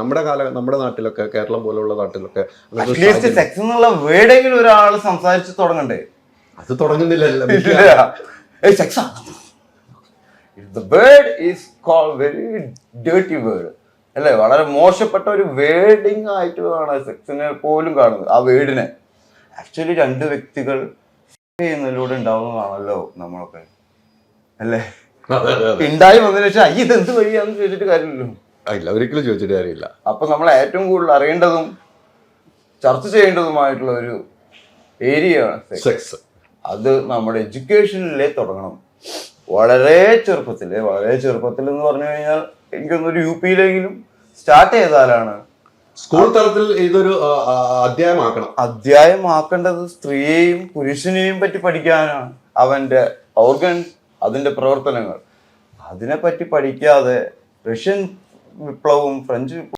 നമ്മുടെ നാട്ടിലൊക്കെ, കേരളം പോലുള്ള നാട്ടിലൊക്കെ സെക്സ് എന്നുള്ള വേർഡെങ്കിലും ഒരാൾ സംസാരിച്ച് തുടങ്ങണ്ടേ? അത് തുടങ്ങുന്നില്ലല്ലോ. Sex the word is called very dirty word അല്ലേ? വളരെ മോശപ്പെട്ട ഒരു വേർഡിങ് ആയിട്ടാണ് സെക്സിനെ പോലും കാണുന്നത്. ആ വേർഡിനെ ആക്ച്വലി രണ്ട് വ്യക്തികൾ ചെയ്യുന്നതിലൂടെ ഉണ്ടാവുന്നതാണല്ലോ നമ്മളൊക്കെ, അല്ലേ? ഉണ്ടായി വന്നതിന് ശേഷം ഇത് എന്ത് വഴിയാന്ന് ചോദിച്ചിട്ട് കാര്യമില്ലല്ലോ. ഇല്ല, ഒരിക്കലും ചോദിച്ചിട്ട് കാര്യമില്ല. അപ്പൊ നമ്മൾ ഏറ്റവും കൂടുതൽ അറിയേണ്ടതും ചർച്ച ചെയ്യേണ്ടതുമായിട്ടുള്ള ഒരു ഏരിയയാണ് സെക്സ്. അത് നമ്മുടെ എഡ്യൂക്കേഷനിലേ തുടങ്ങണം. വളരെ ചെറുപ്പത്തിൽ എന്ന് പറഞ്ഞു കഴിഞ്ഞാൽ എനിക്കൊന്നൊരു UP-യിലെങ്കിലും സ്റ്റാർട്ട് ചെയ്താലാണ്. സ്കൂൾ തലത്തിൽ ഇതൊരു അധ്യായമാക്കേണ്ടത് സ്ത്രീയെയും പുരുഷനെയും പറ്റി പഠിക്കാനാണ്. അവന്റെ ഓർഗൻസ്, അതിന്റെ പ്രവർത്തനങ്ങൾ, അതിനെ പറ്റി പഠിക്കാതെ റഷ്യൻ വിപ്ലവവും ഫ്രഞ്ച്